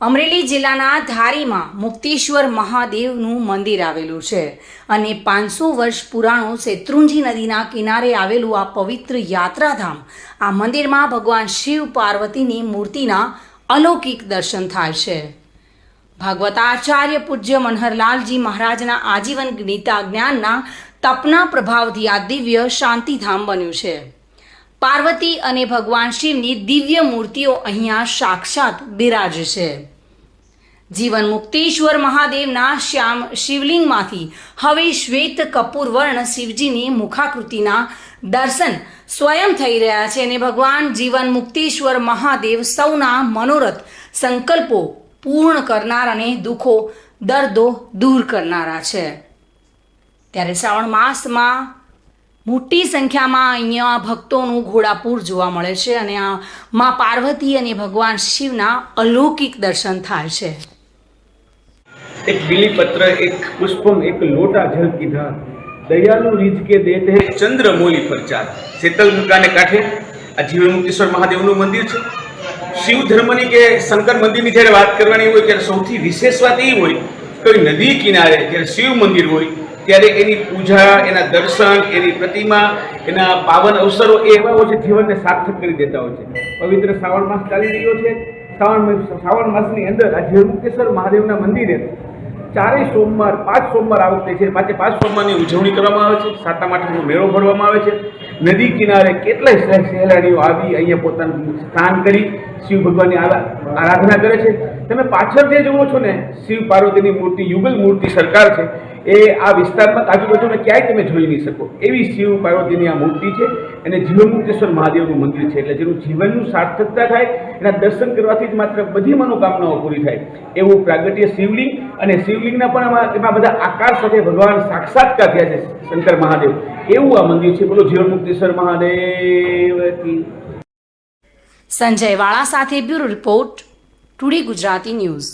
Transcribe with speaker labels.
Speaker 1: અમરેલી જિલ્લાના ધારીમાં મુક્તેશ્વર મહાદેવનું મંદિર આવેલું છે અને 500 વર્ષ પુરાણું શેત્રુંજી નદીના કિનારે આવેલું આ પવિત્ર યાત્રાધામ આ મંદિરમાં ભગવાન શિવ પાર્વતીની મૂર્તિના અલૌકિક દર્શન થાય છે. ભાગવતાચાર્ય પૂજ્ય મનહરલાલજી મહારાજના આજીવન ગીતા જ્ઞાનના તપના પ્રભાવથી આ દિવ્ય શાંતિધામ બન્યું છે. પાર્વતી અને ભગવાન શિવની દિવ્ય મૂર્તિઓ અહીંયા સાક્ષાત બિરાજે છે. જીવન મુક્તેશ્વર મહાદેવના શ્યામ શિવલિંગમાંથી હવે શ્વેત કપૂર વર્ણ શિવજીની મુખાકૃતિના દર્શન સ્વયં થઈ રહ્યા છે અને ભગવાન જીવન મુક્તેશ્વર મહાદેવ સૌના મનોરથ સંકલ્પો પૂર્ણ કરનાર અને દુઃખો દર્દો દૂર કરનારા છે. ત્યારે શ્રાવણ માસમાં મોટી સંખ્યામાં અહીંયા ભક્તોનું ઘોડાપૂર જોવા મળે છે અને આ માં પાર્વતી અને ભગવાન શિવના અલૌકિક દર્શન થાય છે.
Speaker 2: एक बिली पत्र एक पुष्पम एक लोटा जल की धार दयालु રીજ કે દેતે ચંદ્રમૌલી પર ચાર. શીતલ ગંગાને કાંઠે આ જીવન મુક્તેશ્વર મહાદેવનું મંદિર છે. શિવ ધર્મની કે શંકર મંદિરની જ્યારે વાત કરવાની હોય ત્યારે સૌથી વિશેષ વાત એ હોય કોઈ નદી કિનારે જ્યારે શિવ મંદિર હોય ત્યારે એની પૂજા, એના દર્શન, એની પ્રતિમા, એના પાવન અવસરો એવા હોય છે જીવનને સાર્થક કરી દેતા હોય છે. પવિત્ર શ્રાવણ માસ ચાલી રહ્યો છે. શ્રાવણ માસની અંદર આ જીવન મુક્તેશ્વર મહાદેવના મંદિરે 4 સોમવાર 5 સોમવાર આ વખતે છે. 5 સોમવારની ઉજવણી કરવામાં આવે છે. સાતમ આઠમનો મેળો ભરવામાં આવે છે. નદી કિનારે કેટલાય સહેલાણીઓ આવી અહીંયા પોતાનું સ્નાન કરી શિવ ભગવાનની આરાધના કરે છે. તમે પાછળ જે જુઓ છો ને શિવ પાર્વતીની મૂર્તિ, યુગલ મૂર્તિ સરકાર છે એ આ વિસ્તારમાં આજુબાજુમાં ક્યાંય તમે જોઈ નહીં શકો એવી શિવ પાર્વતીની આ મૂર્તિ છે અને જીવન મુક્તેશ્વર મહાદેવનું મંદિર છે. એટલે જેનું જીવનનું સાર્થકતા થાય એના દર્શન કરવાથી જ માત્ર બધી મનોકામનાઓ પૂરી થાય એવું પ્રાગટ્ય શિવલિંગ અને શિવલિંગના પણ એમાં બધા આકાર સાથે ભગવાન સાક્ષાત્કાર થયા છે શંકર મહાદેવ એવું આ મંદિર છે. બોલો જીવન મુક્તેશ્વર મહાદેવ કી.
Speaker 1: સંજય વાળા સાથે bureau report, today Gujarati news.